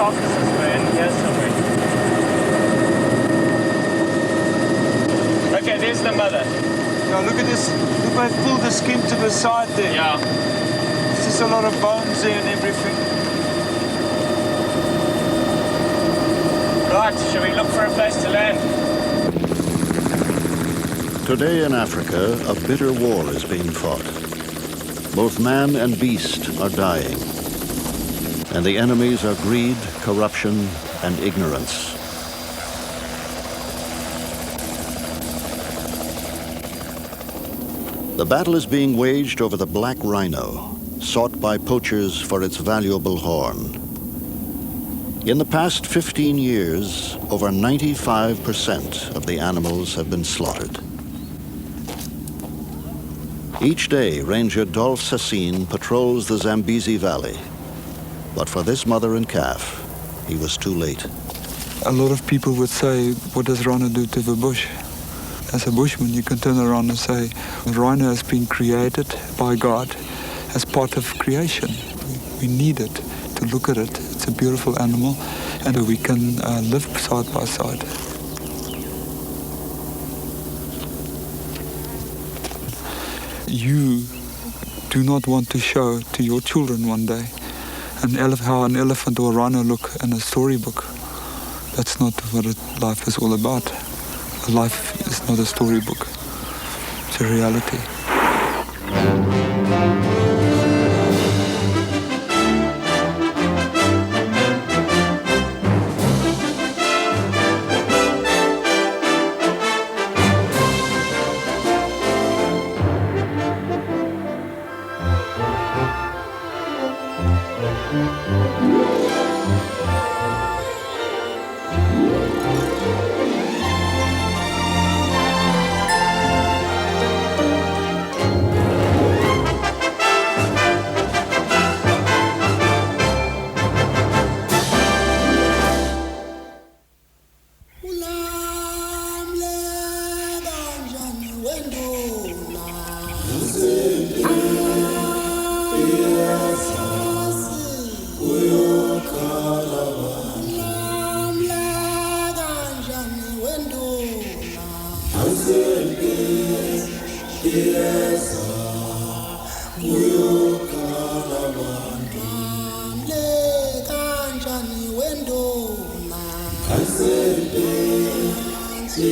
carcasses were in here somewhere. Okay, there's the mother. Now look at this. Look, they pulled the skin to the side there. Yeah. There's just a lot of bones there and everything. Right, shall we look for a place to land? Today in Africa, a bitter war is being fought. Both man and beast are dying. And the enemies are greed, corruption, and ignorance. The battle is being waged over the black rhino, sought by poachers for its valuable horn. In the past 15 years, over 95% of the animals have been slaughtered. Each day, Ranger Dolph Sassine patrols the Zambezi Valley. But for this mother and calf, he was too late. A lot of people would say, what does rhino do to the bush? As a bushman, you can turn around and say, rhino has been created by God as part of creation. We need it to look at it. It's a beautiful animal, and we can live side by side. You do not want to show to your children one day how an elephant or a rhino look in a storybook. That's not what life is all about. Life is not a storybook. It's a reality.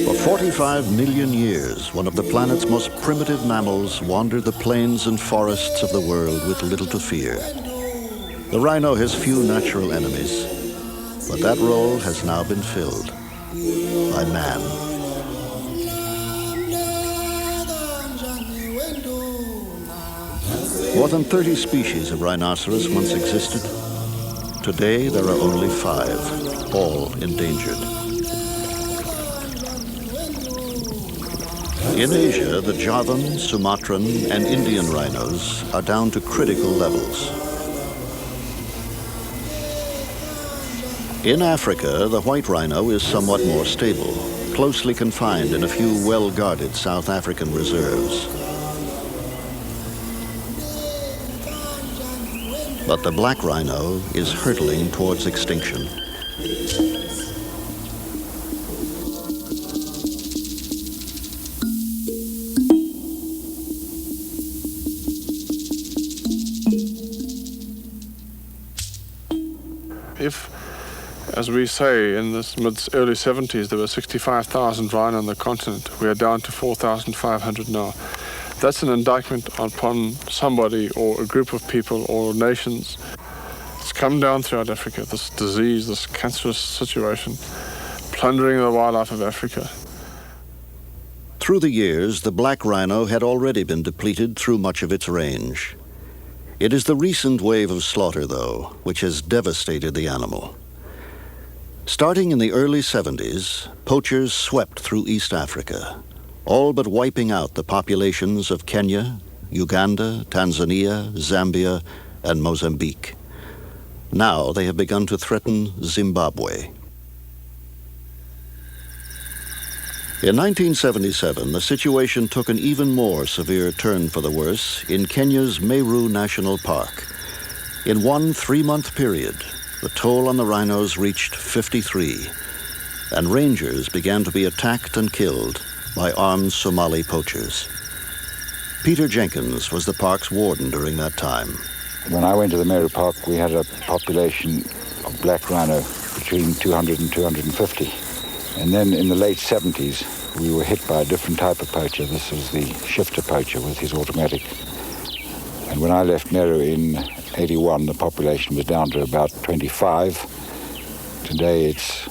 For 45 million years, one of the planet's most primitive mammals wandered the plains and forests of the world with little to fear. The rhino has few natural enemies, but that role has now been filled by man. More than 30 species of rhinoceros once existed. Today, there are only 5, all endangered. In Asia, the Javan, Sumatran, and Indian rhinos are down to critical levels. In Africa, the white rhino is somewhat more stable, closely confined in a few well-guarded South African reserves. But the black rhino is hurtling towards extinction. If, as we say, in the early 70s, there were 65,000 rhino on the continent, we are down to 4,500 now. That's an indictment upon somebody or a group of people or nations. It's come down throughout Africa, this disease, this cancerous situation, plundering the wildlife of Africa. Through the years, the black rhino had already been depleted through much of its range. It is the recent wave of slaughter, though, which has devastated the animal. Starting in the early 70s, poachers swept through East Africa, all but wiping out the populations of Kenya, Uganda, Tanzania, Zambia, and Mozambique. Now they have begun to threaten Zimbabwe. In 1977, the situation took an even more severe turn for the worse in Kenya's Meru National Park. In one 3-month period, the toll on the rhinos reached 53, and rangers began to be attacked and killed by armed Somali poachers. Peter Jenkins was the park's warden during that time. When I went to the Meru Park, we had a population of black rhino between 200 and 250. And then in the late 70s, we were hit by a different type of poacher. This was the shifter poacher with his automatic. And when I left Meru in 81, the population was down to about 25. Today it's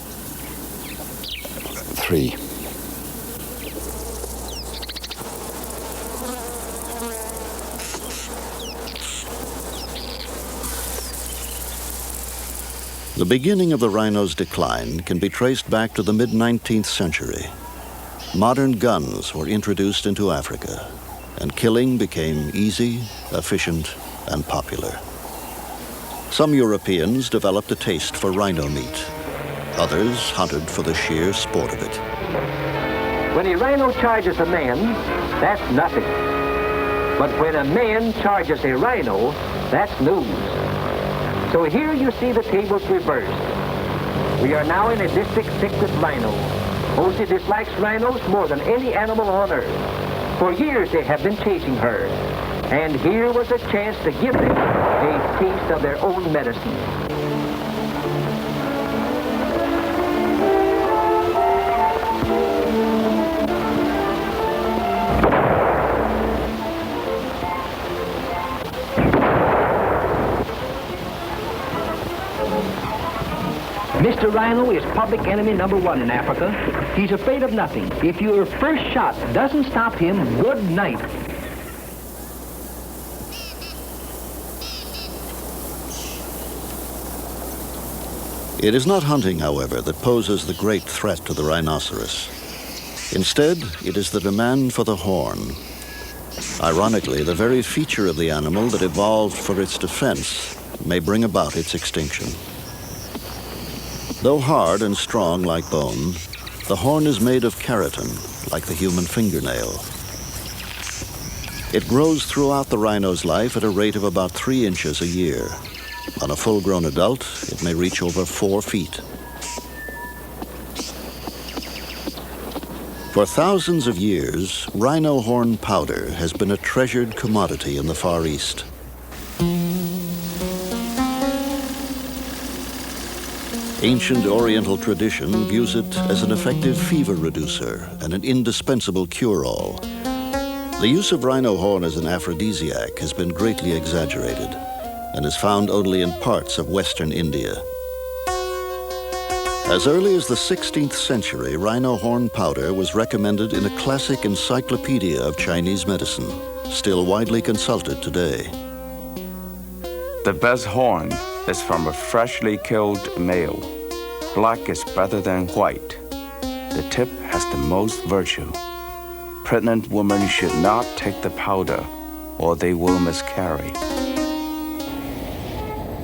3. The beginning of the rhino's decline can be traced back to the mid-19th century. Modern guns were introduced into Africa, and killing became easy, efficient, and popular. Some Europeans developed a taste for rhino meat. Others hunted for the sheer sport of it. When a rhino charges a man, that's nothing. But when a man charges a rhino, that's news. So here you see the tables reversed. We are now in a district thick with rhino. Posey dislikes rhinos more than any animal on earth. For years they have been chasing her. And here was a chance to give them a taste of their own medicine. Mr. Rhino is public enemy number 1 in Africa. He's afraid of nothing. If your first shot doesn't stop him, good night. It is not hunting, however, that poses the great threat to the rhinoceros. Instead, it is the demand for the horn. Ironically, the very feature of the animal that evolved for its defense may bring about its extinction. Though hard and strong like bone, the horn is made of keratin, like the human fingernail. It grows throughout the rhino's life at a rate of about 3 inches a year. On a full-grown adult, it may reach over 4 feet. For thousands of years, rhino horn powder has been a treasured commodity in the Far East. Ancient Oriental tradition views it as an effective fever reducer and an indispensable cure-all. The use of rhino horn as an aphrodisiac has been greatly exaggerated and is found only in parts of western India. As early as the 16th century, rhino horn powder was recommended in a classic encyclopedia of Chinese medicine, still widely consulted today. The best horn is from a freshly killed male. Black is better than white. The tip has the most virtue. Pregnant women should not take the powder or they will miscarry.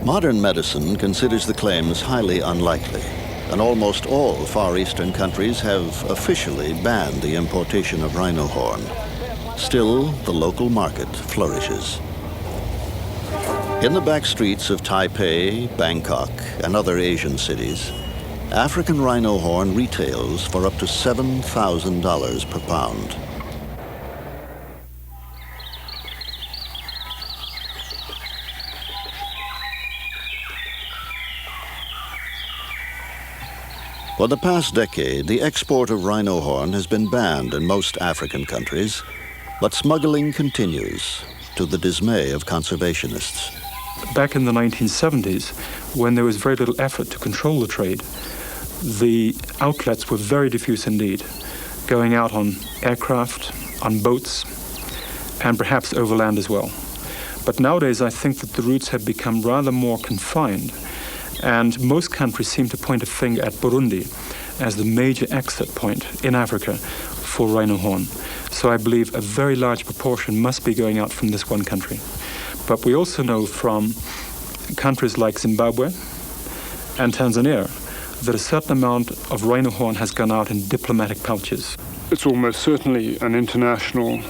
Modern medicine considers the claims highly unlikely, and almost all Far Eastern countries have officially banned the importation of rhino horn. Still, the local market flourishes. In the back streets of Taipei, Bangkok, and other Asian cities, African rhino horn retails for up to $7,000 per pound. For the past decade, the export of rhino horn has been banned in most African countries, but smuggling continues, to the dismay of conservationists. Back in the 1970s, when there was very little effort to control the trade, the outlets were very diffuse indeed, going out on aircraft, on boats, and perhaps overland as well. But nowadays, I think that the routes have become rather more confined, and most countries seem to point a finger at Burundi as the major exit point in Africa for rhino horn. So I believe a very large proportion must be going out from this one country. But we also know from countries like Zimbabwe and Tanzania that a certain amount of rhino horn has gone out in diplomatic pouches. It's almost certainly an international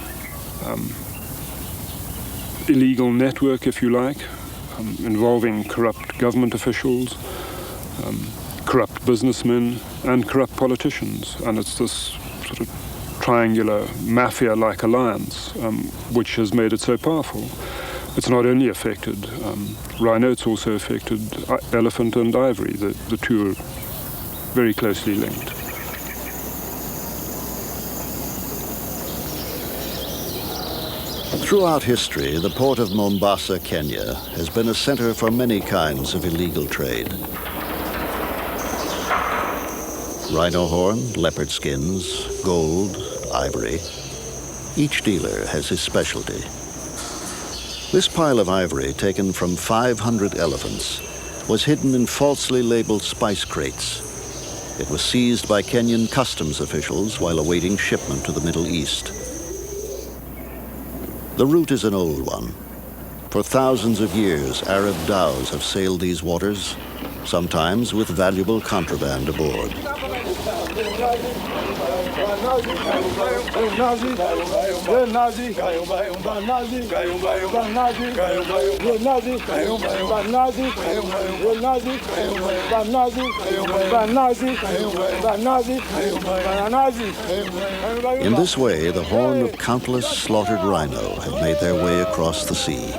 illegal network, if you like. involving corrupt government officials, corrupt businessmen, and corrupt politicians. And it's this sort of triangular mafia-like alliance which has made it so powerful. It's not only affected rhino, it's also affected elephant and ivory. The two are very closely linked. Throughout history, the port of Mombasa, Kenya, has been a center for many kinds of illegal trade. Rhino horn, leopard skins, gold, ivory. Each dealer has his specialty. This pile of ivory, taken from 500 elephants, was hidden in falsely labeled spice crates. It was seized by Kenyan customs officials while awaiting shipment to the Middle East. The route is an old one. For thousands of years, Arab dhows have sailed these waters, sometimes with valuable contraband aboard. In this way, the horn of countless slaughtered rhino have made their way across the sea.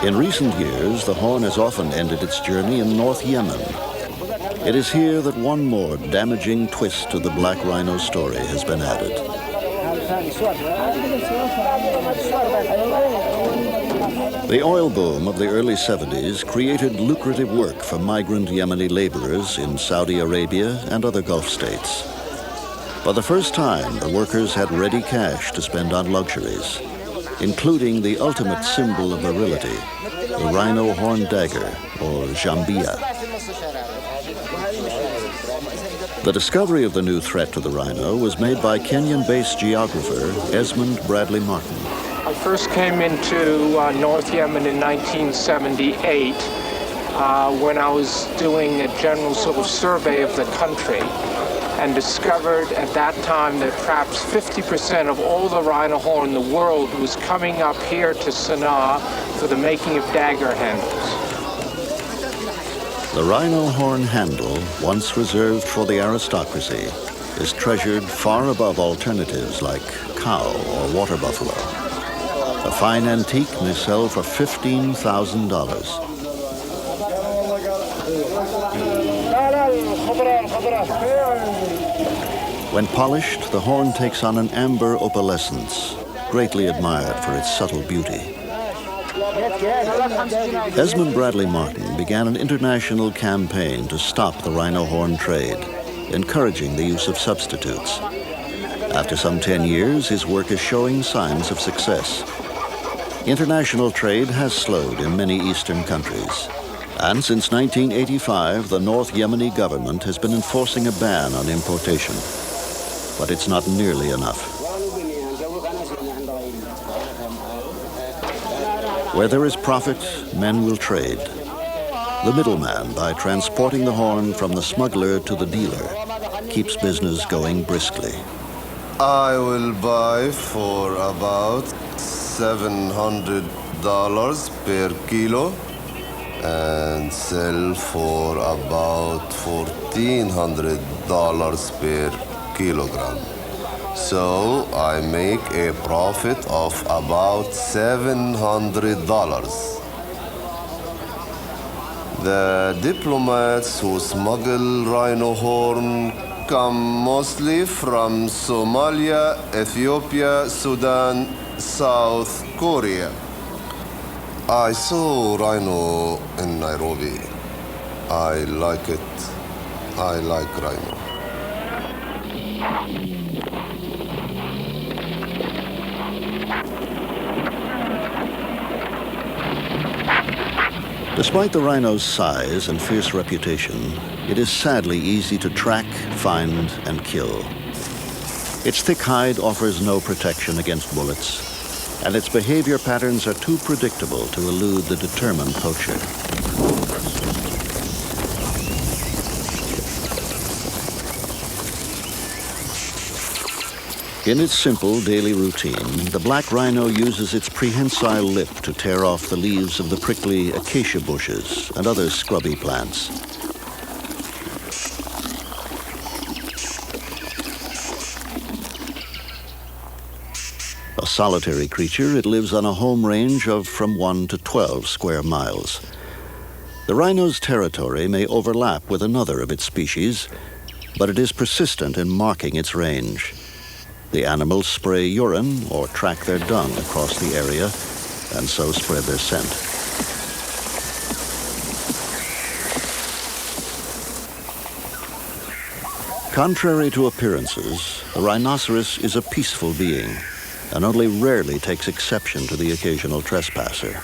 In recent years, the horn has often ended its journey in North Yemen. It is here that one more damaging twist to the black rhino story has been added. The oil boom of the early 70s created lucrative work for migrant Yemeni laborers in Saudi Arabia and other Gulf states. For the first time, the workers had ready cash to spend on luxuries, including the ultimate symbol of virility, the rhino horn dagger, or jambia. The discovery of the new threat to the rhino was made by Kenyan-based geographer Esmond Bradley Martin. I first came into North Yemen in 1978 when I was doing a general sort of survey of the country, and discovered at that time that perhaps 50% of all the rhino horn in the world was coming up here to Sana'a for the making of dagger handles. The rhino horn handle, once reserved for the aristocracy, is treasured far above alternatives like cow or water buffalo. A fine antique may sell for $15,000. When polished, the horn takes on an amber opalescence, greatly admired for its subtle beauty. Esmond Bradley Martin began an international campaign to stop the rhino horn trade, encouraging the use of substitutes. After some 10 years, his work is showing signs of success. International trade has slowed in many eastern countries. And since 1985, the North Yemeni government has been enforcing a ban on importation. But it's not nearly enough. Where there is profit, men will trade. The middleman, by transporting the horn from the smuggler to the dealer, keeps business going briskly. I will buy for about $700 per kilo and sell for about $1,400 per kilogram. So I make a profit of about $700. The diplomats who smuggle rhino horn come mostly from Somalia, Ethiopia, Sudan, South Korea. I saw rhino in Nairobi. I like it. I like rhino. Despite the rhino's size and fierce reputation, it is sadly easy to track, find, and kill. Its thick hide offers no protection against bullets, and its behavior patterns are too predictable to elude the determined poacher. In its simple daily routine, the black rhino uses its prehensile lip to tear off the leaves of the prickly acacia bushes and other scrubby plants. A solitary creature, it lives on a home range of from 1 to 12 square miles. The rhino's territory may overlap with another of its species, but it is persistent in marking its range. The animals spray urine or track their dung across the area and so spread their scent. Contrary to appearances, the rhinoceros is a peaceful being and only rarely takes exception to the occasional trespasser.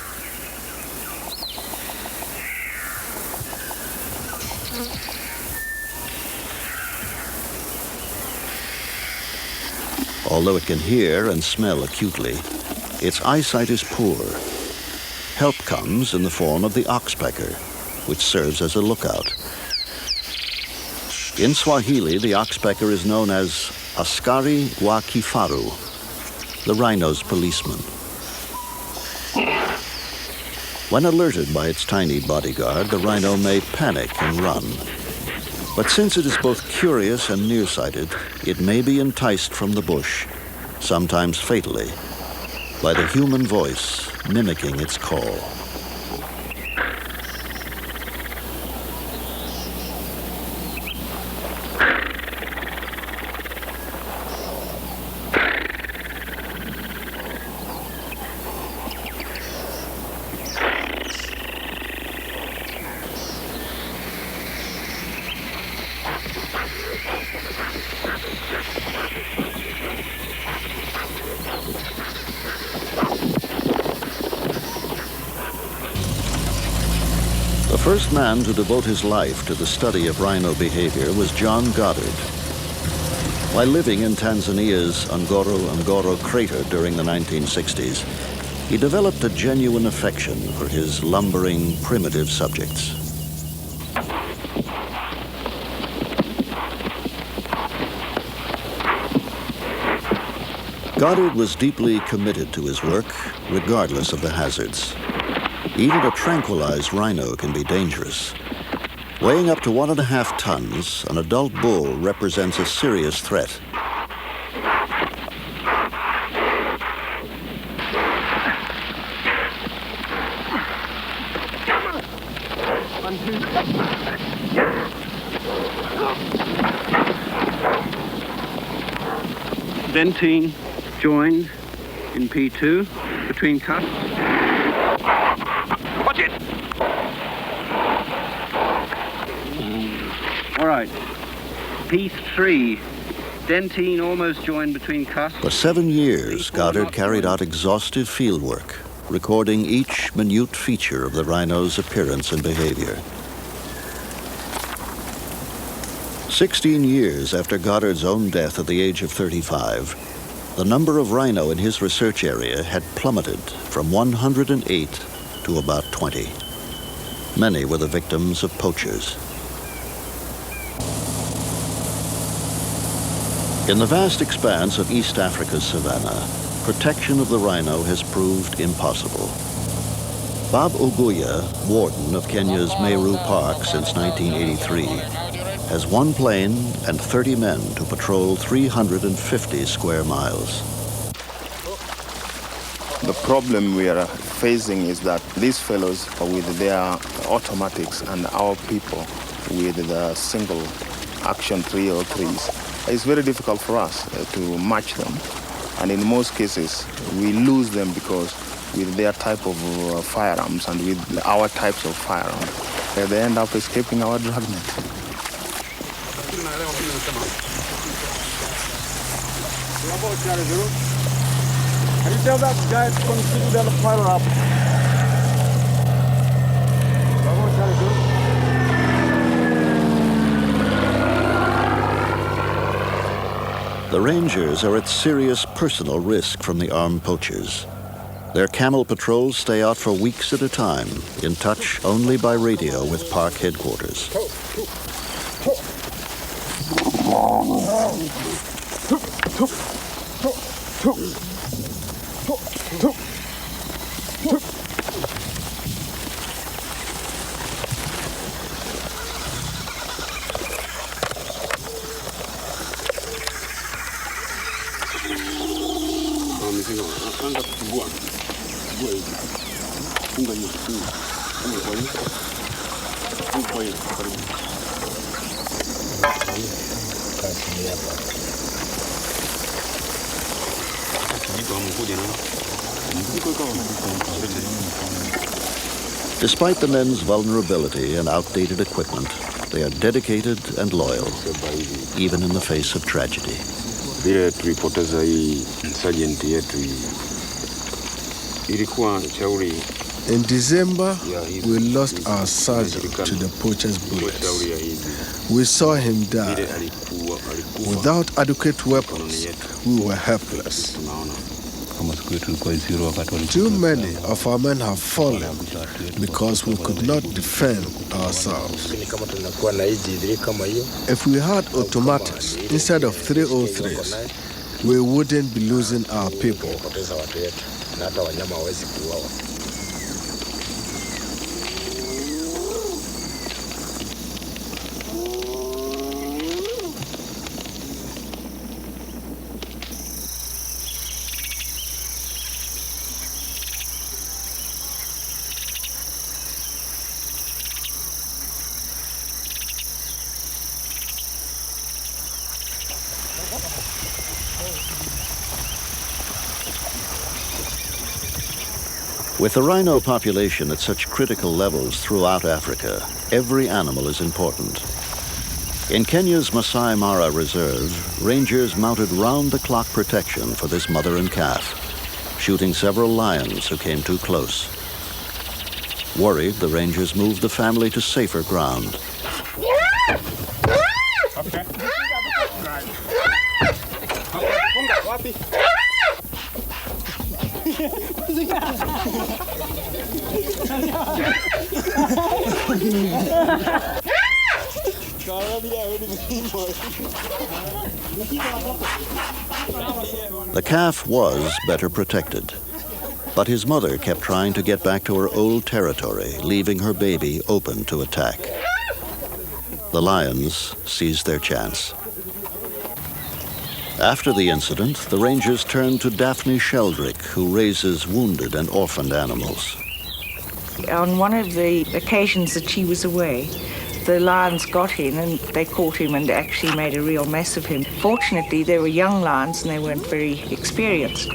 Although it can hear and smell acutely, its eyesight is poor. Help comes in the form of the oxpecker, which serves as a lookout. In Swahili, the oxpecker is known as askari wa kifaru, the rhino's policeman. When alerted by its tiny bodyguard, the rhino may panic and run. But since it is both curious and nearsighted, it may be enticed from the bush, sometimes fatally, by the human voice mimicking its call. The first man to devote his life to the study of rhino behavior was John Goddard. While living in Tanzania's Ngorongoro crater during the 1960s, he developed a genuine affection for his lumbering, primitive subjects. Goddard was deeply committed to his work, regardless of the hazards. Even a tranquilized rhino can be dangerous. Weighing up to 1.5 tons, an adult bull represents a serious threat. Dentine joined in P2 between cuts. Watch it! All right, P3, dentine almost joined between cuts. For 7 years, Goddard carried out exhaustive field work, recording each minute feature of the rhino's appearance and behavior. 16 years after Goddard's own death at the age of 35, the number of rhino in his research area had plummeted from 108 to about 20. Many were the victims of poachers. In the vast expanse of East Africa's savanna, protection of the rhino has proved impossible. Bob Oguya, warden of Kenya's Meru Park since 1983, has 1 plane and 30 men to patrol 350 square miles. The problem we are facing is that these fellows are with their automatics and our people with the single action 3 or 3s. It's very difficult for us to match them. And in most cases, we lose them because with their type of firearms and with our types of firearms, they end up escaping our dragnet. Can you tell that guy to continue down the fire up? The Rangers are at serious personal risk from the armed poachers. Their camel patrols stay out for weeks at a time, in touch only by radio with park headquarters. Despite the men's vulnerability and outdated equipment, they are dedicated and loyal, even in the face of tragedy. Vile tulipoteza hii sergeant yetu ilikuwa shauri. In December, we lost our sergeant to the poachers' bullets. We saw him die. Without adequate weapons, we were helpless. Too many of our men have fallen because we could not defend ourselves. If we had automatics instead of 303s, we wouldn't be losing our people. With the rhino population at such critical levels throughout Africa, every animal is important. In Kenya's Masai Mara Reserve, rangers mounted round-the-clock protection for this mother and calf, shooting several lions who came too close. Worried, the rangers moved the family to safer ground. The calf was better protected, but his mother kept trying to get back to her old territory, leaving her baby open to attack. The lions seized their chance. After the incident, the rangers turned to Daphne Sheldrick, who raises wounded and orphaned animals. On one of the occasions that she was away, the lions got in and they caught him and actually made a real mess of him. Fortunately, they were young lions and they weren't very experienced,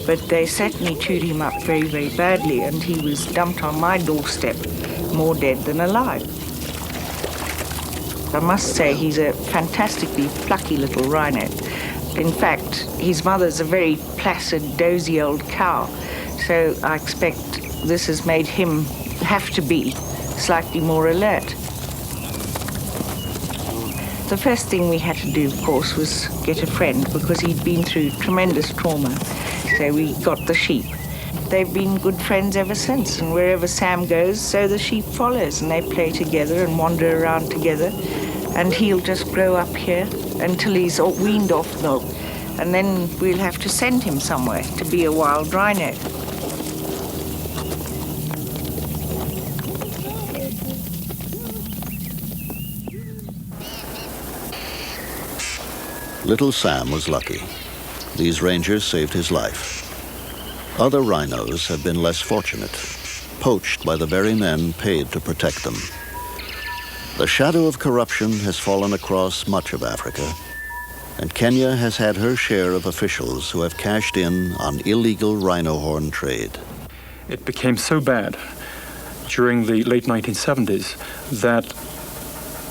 but they certainly chewed him up very, very badly, and he was dumped on my doorstep, more dead than alive. I must say he's a fantastically plucky little rhino. In fact, his mother's a very placid, dozy old cow, so I expect this has made him have to be slightly more alert. The first thing we had to do, of course, was get a friend, because he'd been through tremendous trauma, so we got the sheep. They've been good friends ever since, and wherever Sam goes, so the sheep follows, and they play together and wander around together, and he'll just grow up here until he's weaned off milk, and then we'll have to send him somewhere to be a wild rhino. Little Sam was lucky. These rangers saved his life. Other rhinos have been less fortunate, poached by the very men paid to protect them. The shadow of corruption has fallen across much of Africa, and Kenya has had her share of officials who have cashed in on illegal rhino horn trade. It became so bad during the late 1970s that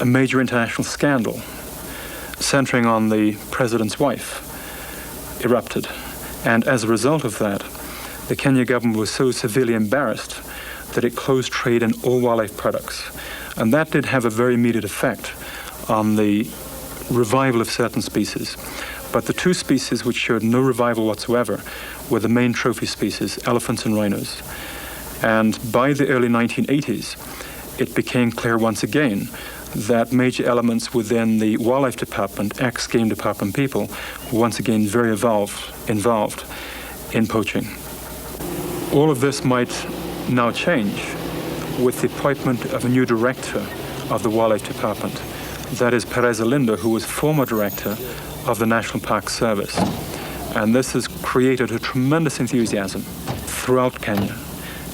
a major international scandal centering on the president's wife erupted. And as a result of that, the Kenya government was so severely embarrassed that it closed trade in all wildlife products. And that did have a very immediate effect on the revival of certain species. But the two species which showed no revival whatsoever were the main trophy species, elephants and rhinos. And by the early 1980s, it became clear once again that major elements within the wildlife department, ex-game department people, were once again very involved in poaching. All of this might now change with the appointment of a new director of the wildlife department. That is Perez Alinda, who was former director of the National Park Service. And this has created a tremendous enthusiasm throughout Kenya.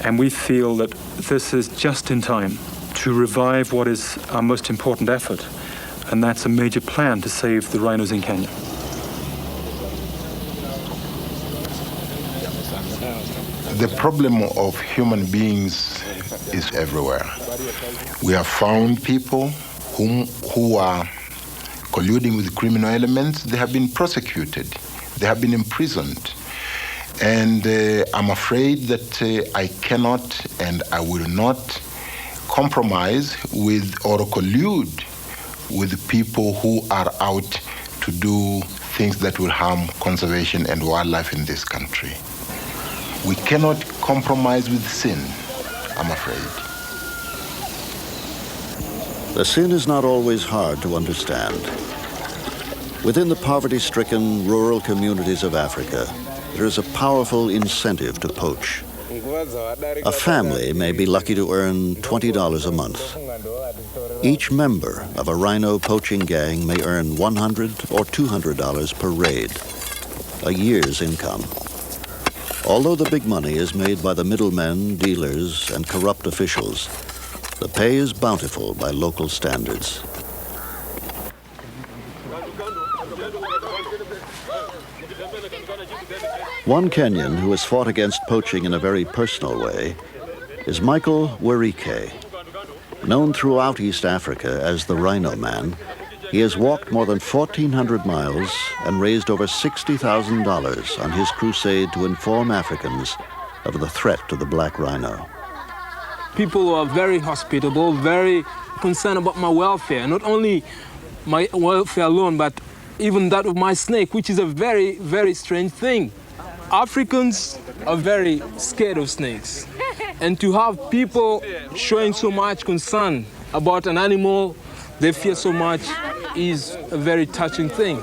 And we feel that this is just in time to revive what is our most important effort, and that's a major plan to save the rhinos in Kenya. The problem of human beings is everywhere. We have found people who are colluding with criminal elements. They have been prosecuted. They have been imprisoned. And I'm afraid that I cannot and I will not compromise with or collude with people who are out to do things that will harm conservation and wildlife in this country. We cannot compromise with sin, I'm afraid. The sin is not always hard to understand. Within the poverty-stricken rural communities of Africa, there is a powerful incentive to poach. A family may be lucky to earn $20 a month. Each member of a rhino poaching gang may earn $100 or $200 per raid, a year's income. Although the big money is made by the middlemen, dealers, and corrupt officials, the pay is bountiful by local standards. One Kenyan who has fought against poaching in a very personal way is Michael Werike. Known throughout East Africa as the Rhino Man, he has walked more than 1,400 miles and raised over $60,000 on his crusade to inform Africans of the threat to the black rhino. People are very hospitable, very concerned about my welfare. Not only my welfare alone, but even that of my snake, which is a very, very strange thing. Africans are very scared of snakes. And to have people showing so much concern about an animal they fear so much is a very touching thing.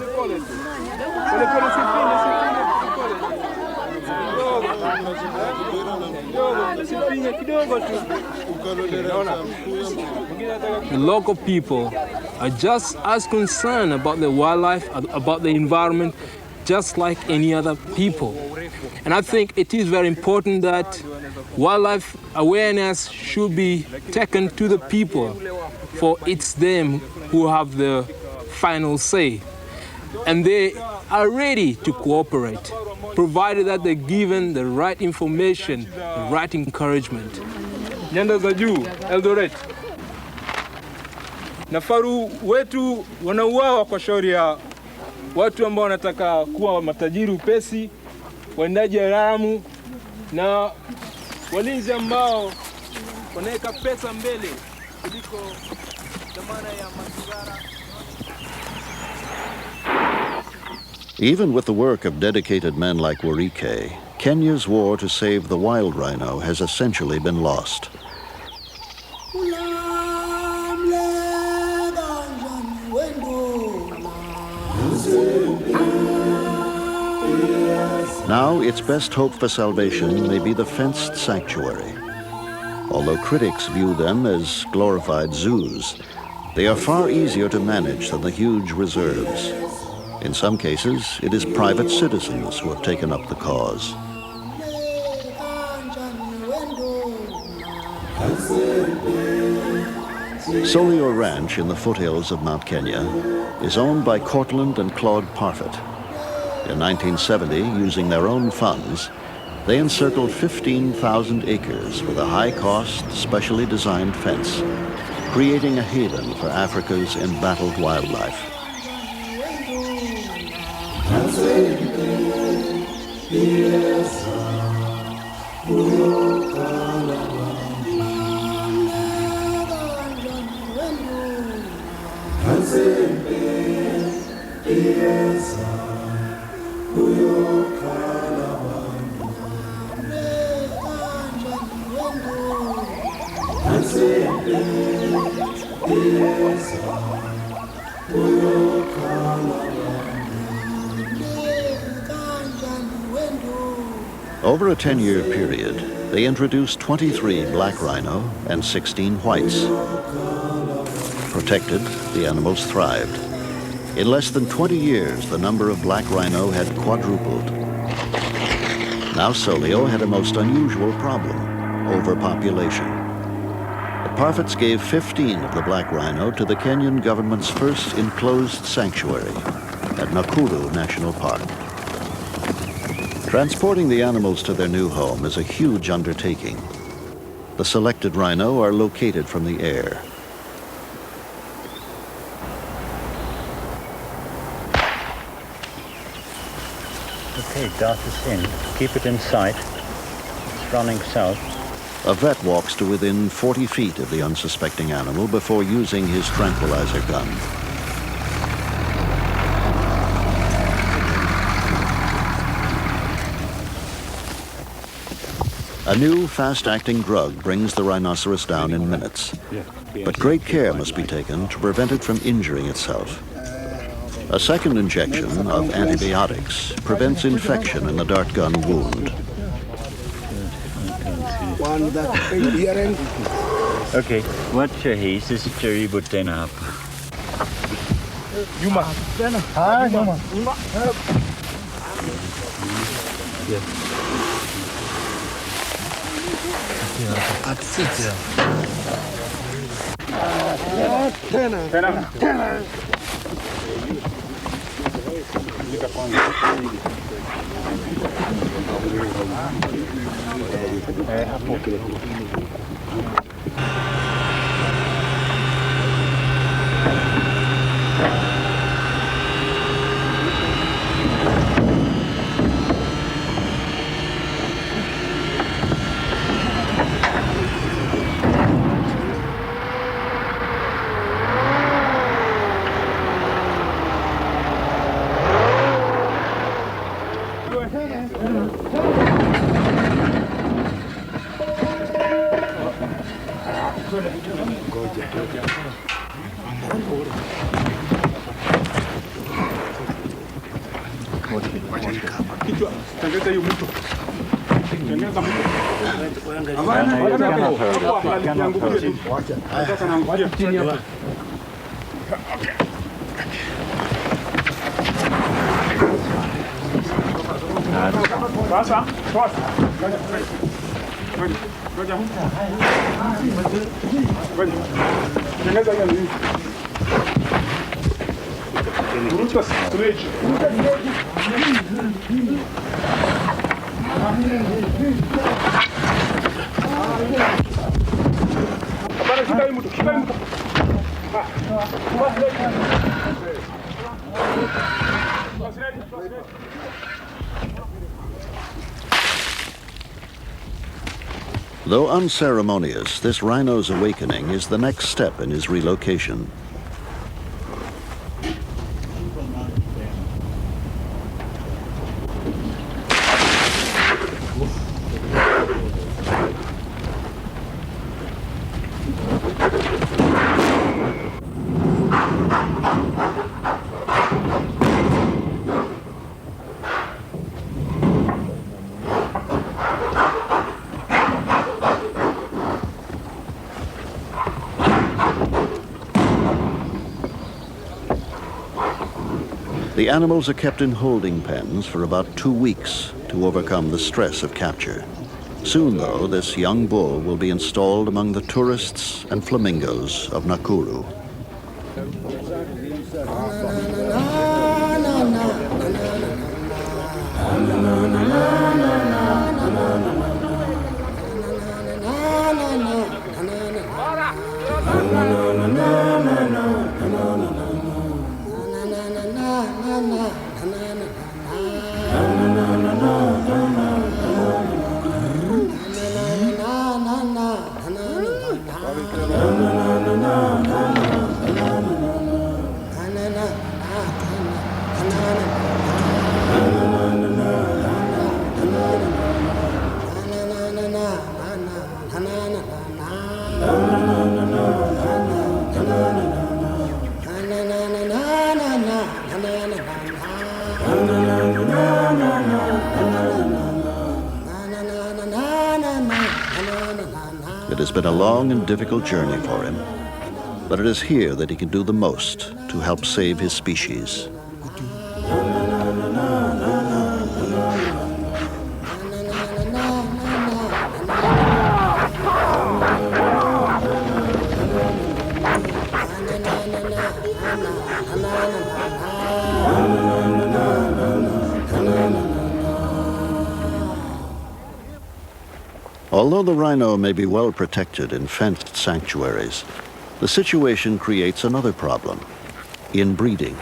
The local people are just as concerned about the wildlife, about the environment, just like any other people. And I think it is very important that wildlife awareness should be taken to the people, for it's them who have the final say. And they are ready to cooperate, provided that they're given the right information, the right encouragement. Nyanda za juu, Eldoret. Nafaru wetu wanauawa kwa shauri ya watu ambao wanataka kuwa matajiri upesi, waendaji haramu na walinzi ambao wanaweka pesa mbele kuliko dhamana ya masigara. Even with the work of dedicated men like Werike, Kenya's war to save the wild rhino has essentially been lost. Now, its best hope for salvation may be the fenced sanctuary. Although critics view them as glorified zoos, they are far easier to manage than the huge reserves. In some cases, it is private citizens who have taken up the cause. Solio Ranch in the foothills of Mount Kenya is owned by Cortland and Claude Parfit. In 1970, using their own funds, they encircled 15,000 acres with a high-cost, specially designed fence, creating a haven for Africa's embattled wildlife. Over a 10-year period, they introduced 23 black rhino and 16 whites. Protected, the animals thrived. In less than 20 years, the number of black rhino had quadrupled. Now Solio had a most unusual problem: overpopulation. The Parfits gave 15 of the black rhino to the Kenyan government's first enclosed sanctuary at Nakuru National Park. Transporting the animals to their new home is a huge undertaking. The selected rhino are located from the air. Okay, dart is in. Keep it in sight. It's running south. A vet walks to within 40 feet of the unsuspecting animal before using his tranquilizer gun. A new fast-acting drug brings the rhinoceros down in minutes, but great care must be taken to prevent it from injuring itself. A second injection of antibiotics prevents infection in the dart gun wound. Okay, watch your haze. This is Jerry Butena. Yuma. Hi, Yuma. Though unceremonious, this rhino's awakening is the next step in his relocation. The animals are kept in holding pens for about 2 weeks to overcome the stress of capture. Soon, though, this young bull will be installed among the tourists and flamingos of Nakuru. It has been a long and difficult journey for him, but it is here that he can do the most to help save his species. Although the rhino may be well protected in fenced sanctuaries, the situation creates another problem: inbreeding.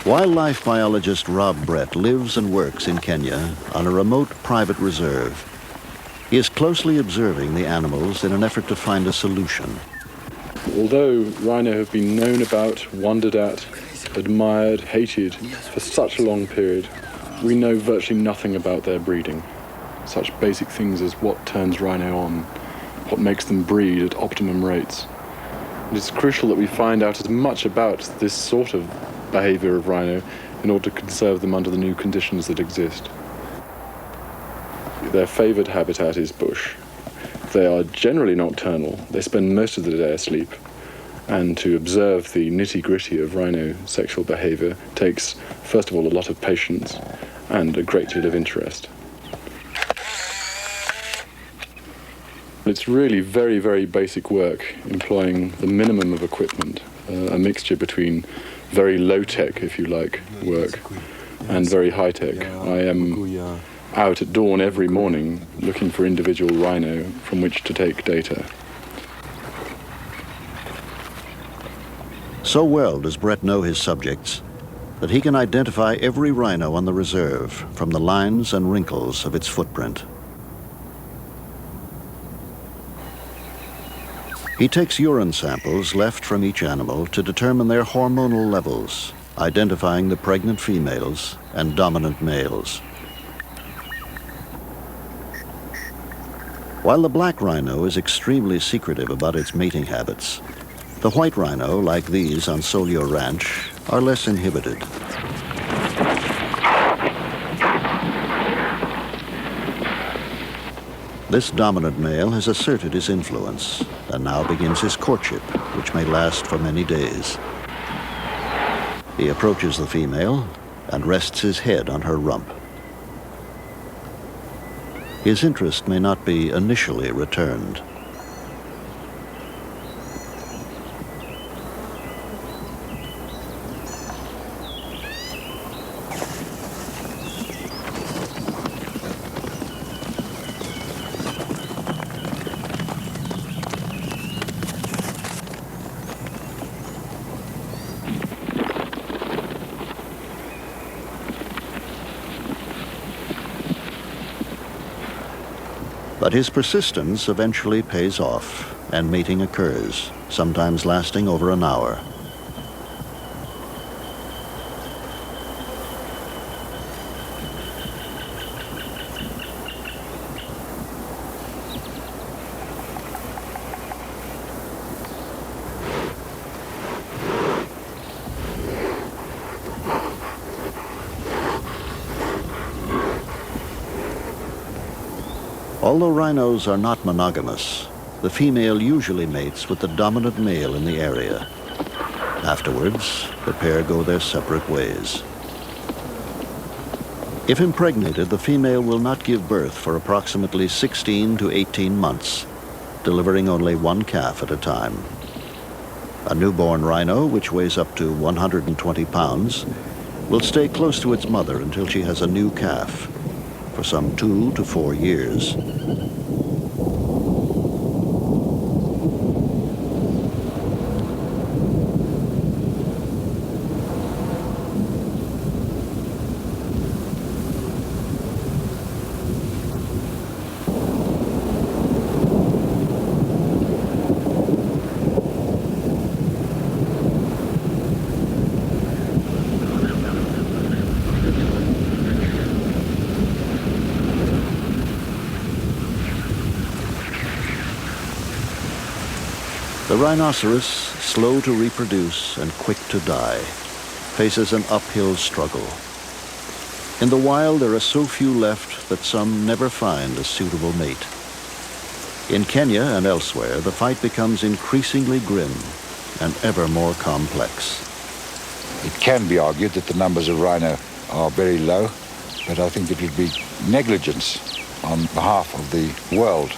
Wildlife biologist Rob Brett lives and works in Kenya on a remote private reserve. He is closely observing the animals in an effort to find a solution. Although rhino have been known about, wondered at, admired, hated for such a long period, we know virtually nothing about their breeding. Such basic things as what turns rhino on, what makes them breed at optimum rates. And it's crucial that we find out as much about this sort of behavior of rhino in order to conserve them under the new conditions that exist. Their favored habitat is bush. They are generally nocturnal. They spend most of the day asleep. And to observe the nitty-gritty of rhino sexual behavior takes, first of all, a lot of patience and a great deal of interest. It's really very, very basic work, employing the minimum of equipment, a mixture between very low-tech, if you like, work, and very high-tech. I am out at dawn every morning looking for individual rhino from which to take data. So well does Brett know his subjects that he can identify every rhino on the reserve from the lines and wrinkles of its footprint. He takes urine samples left from each animal to determine their hormonal levels, identifying the pregnant females and dominant males. While the black rhino is extremely secretive about its mating habits, the white rhino, like these on Solio Ranch, are less inhibited. This dominant male has asserted his influence and now begins his courtship, which may last for many days. He approaches the female and rests his head on her rump. His interest may not be initially returned. But his persistence eventually pays off, and mating occurs, sometimes lasting over an hour. Although rhinos are not monogamous, the female usually mates with the dominant male in the area. Afterwards, the pair go their separate ways. If impregnated, the female will not give birth for approximately 16 to 18 months, delivering only one calf at a time. A newborn rhino, which weighs up to 120 pounds, will stay close to its mother until she has a new calf, for some 2 to 4 years. The rhinoceros, slow to reproduce and quick to die, faces an uphill struggle. In the wild, there are so few left that some never find a suitable mate. In Kenya and elsewhere, the fight becomes increasingly grim and ever more complex. It can be argued that the numbers of rhino are very low, but I think it would be negligence on behalf of the world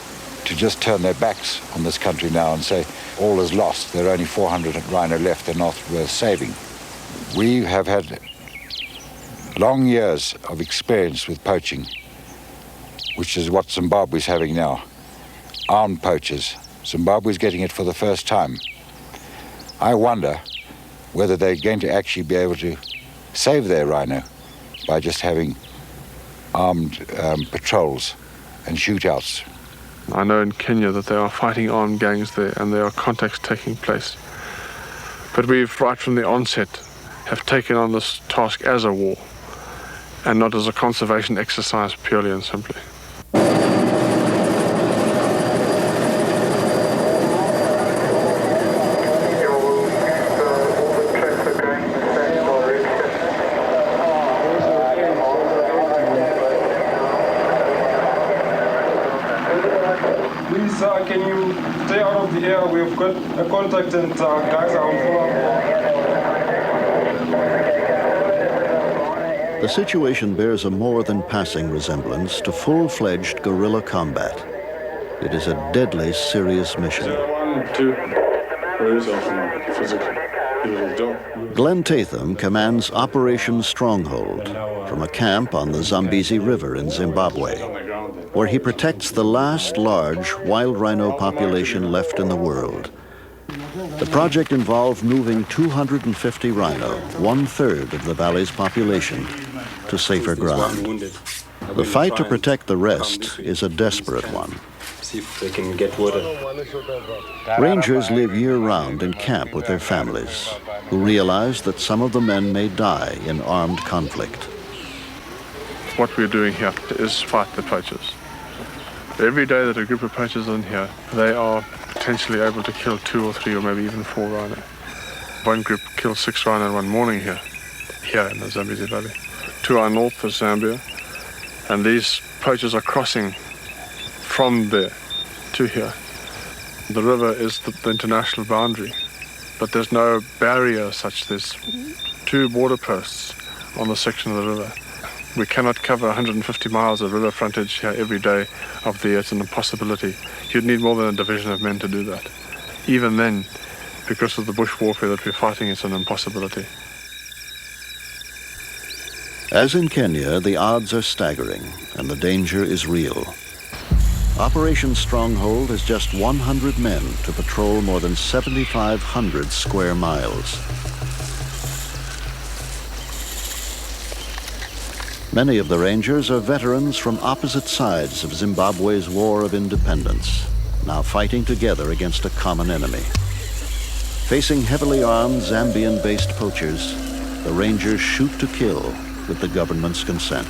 to just turn their backs on this country now and say, all is lost. There are only 400 rhino left. They're not worth saving. We have had long years of experience with poaching, which is what Zimbabwe's having now. Armed poachers. Zimbabwe's getting it for the first time. I wonder whether they're going to actually be able to save their rhino by just having armed patrols and shootouts. I know in Kenya that they are fighting armed gangs there and there are contacts taking place. But we've, right from the onset, have taken on this task as a war and not as a conservation exercise purely and simply. Can you stay out of the air? We've got a contact and guys are on floor. The situation bears a more than passing resemblance to full-fledged guerrilla combat. It is a deadly, serious mission. Glenn Tatham commands Operation Stronghold from a camp on the Zambezi River in Zimbabwe, where he protects the last large wild rhino population left in the world. The project involved moving 250 rhino, 1/3 of the valley's population, to safer ground. The fight to protect the rest is a desperate one. See if they can get water. Rangers live year-round in camp with their families, who realize that some of the men may die in armed conflict. What we're doing here is fight the poachers. Every day that a group of poachers are in here, they are potentially able to kill 2 or 3 or maybe even 4 rhino. One group killed 6 rhino in one morning here in the Zambezi Valley. To our north is Zambia, and these poachers are crossing from there to here. The river is the international boundary, but there's no barrier as such. There's 2 border posts on the section of the river. We cannot cover 150 miles of river frontage here every day of the year. It's an impossibility. You'd need more than a division of men to do that. Even then, because of the bush warfare that we're fighting, it's an impossibility. As in Kenya, the odds are staggering and the danger is real. Operation Stronghold has just 100 men to patrol more than 7,500 square miles. Many of the Rangers are veterans from opposite sides of Zimbabwe's War of Independence, now fighting together against a common enemy. Facing heavily armed Zambian-based poachers, the Rangers shoot to kill with the government's consent.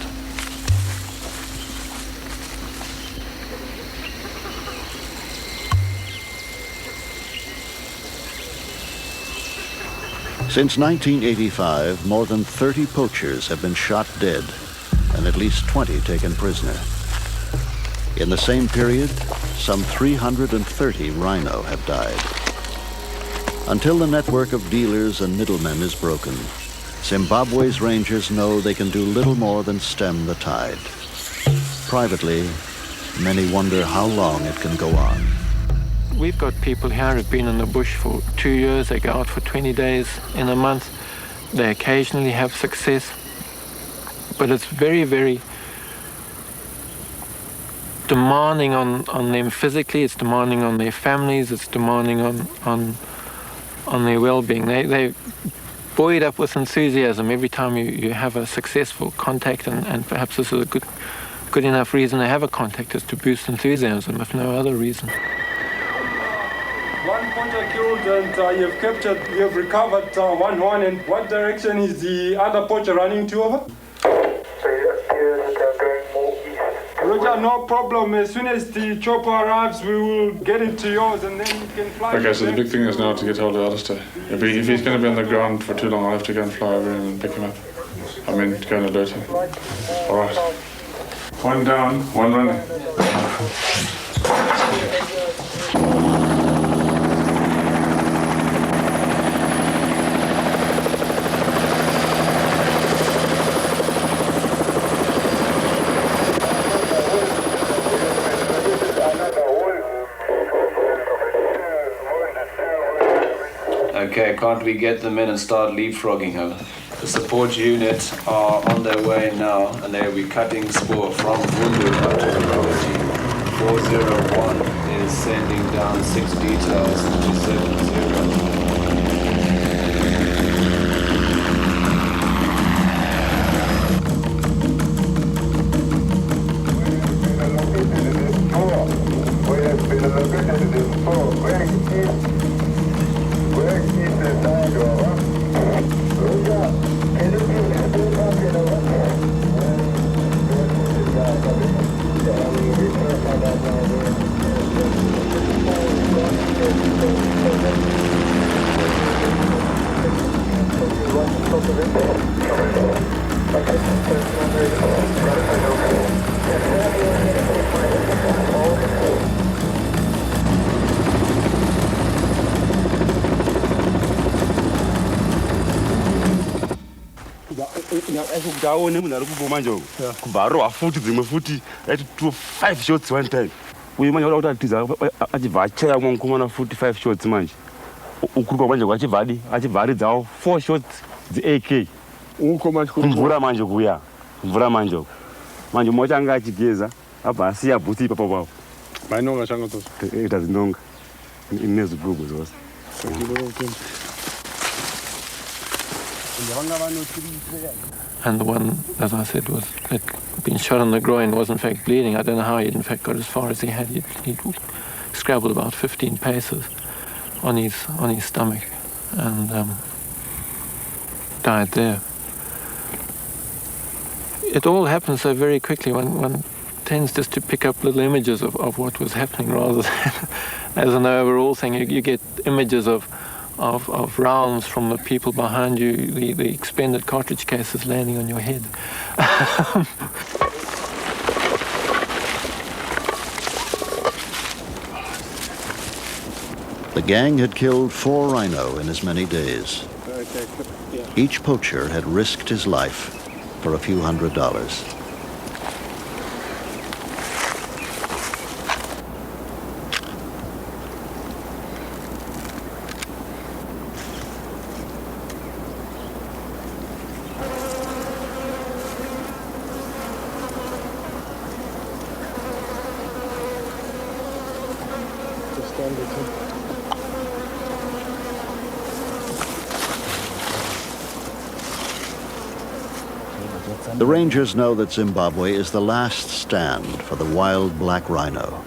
Since 1985, more than 30 poachers have been shot dead and at least 20 taken prisoner. In the same period, some 330 rhino have died. Until the network of dealers and middlemen is broken, Zimbabwe's rangers know they can do little more than stem the tide. Privately, many wonder how long it can go on. We've got people here who've been in the bush for 2 years. They go out for 20 days in a month. They occasionally have success. But it's very, very demanding on them physically. It's demanding on their families. It's demanding on their well-being. They're buoyed up with enthusiasm every time you have a successful contact, and perhaps this is a good enough reason to have a contact, is to boost enthusiasm, if no other reason. One pointer killed, and you've recovered one horn. And what direction is the other pointer running to over? Roger, no problem. As soon as the chopper arrives, we will get into yours, and then you can fly. Okay, so the big thing is now to get hold of Alistair. If he's going to be on the ground for too long, I'll have to go and fly over him and pick him up. I mean, go and alert him. All right. One down, one running. Okay, can't we get them in and start leapfrogging her? The support units are on their way now, and they will be cutting spoor from Vundu up to Roti. 401 is sending down 6 details to 70. kubarwa futi dzimwe futi right to 5 shots one time uyu manje wada kutiza achibva achaya mwankumana futi 5 shots manje ukuruka manje achibva aridzawo 4 shots dzi-AK kumvura manje kuya kumvura manje mmoja anga achigeza abva asiya bhuti ipapo papo mainonga changu tos itazinonga inezigugu zose And the one, as I said, had been shot in the groin, was in fact bleeding. I don't know how he'd in fact got as far as he had. He'd scrabbled about 15 paces on his stomach and died there. It all happened so very quickly. One tends just to pick up little images of what was happening rather than as an overall thing. You get images of rounds from the people behind you, the expended cartridge cases landing on your head. The gang had killed 4 rhino in as many days. Each poacher had risked his life for a few $100s. The rangers know that Zimbabwe is the last stand for the wild black rhino.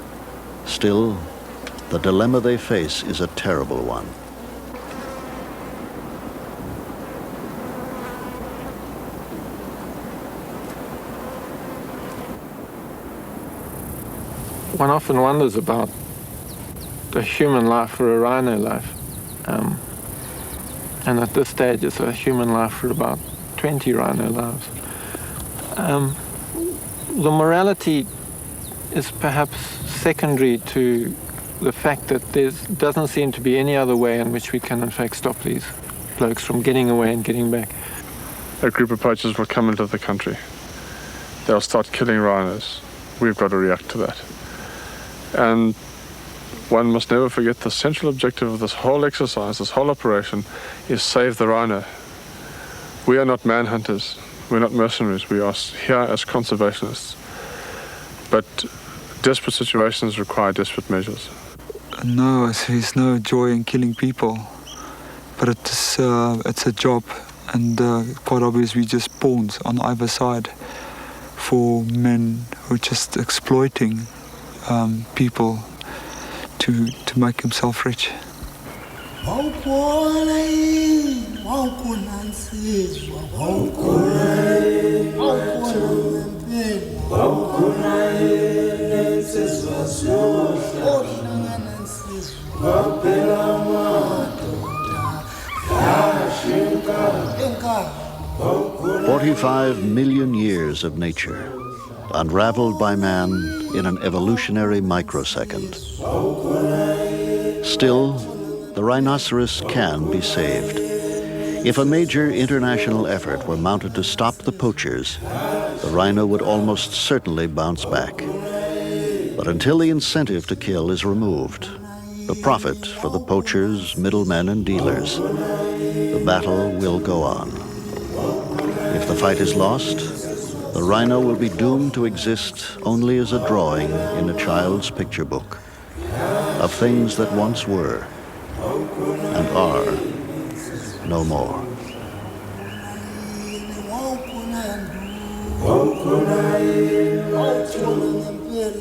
Still, the dilemma they face is a terrible one. One often wonders about the human life for a rhino life. And at this stage, it's a human life for about 20 rhino lives. The morality is perhaps secondary to the fact that there doesn't seem to be any other way in which we can in fact stop these blokes from getting away and getting back. a group of poachers will come into the country. They'll start killing rhinos. We've got to react to that. And one must never forget the central objective of this whole exercise, this whole operation, is save the rhino. We are not manhunters. We're not mercenaries. We are here as conservationists. But desperate situations require desperate measures. No, there's no joy in killing people, but it's a job, and quite obviously we just pawns on either side for men who are just exploiting people to make himself rich. "45 million years of nature, unraveled by man in an evolutionary microsecond. Still, the rhinoceros can be saved. If a major international effort were mounted to stop the poachers, the rhino would almost certainly bounce back. But until the incentive to kill is removed, the profit for the poachers, middlemen, and dealers, the battle will go on. If the fight is lost, the rhino will be doomed to exist only as a drawing in a child's picture book of things that once were and are no more."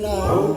Wow,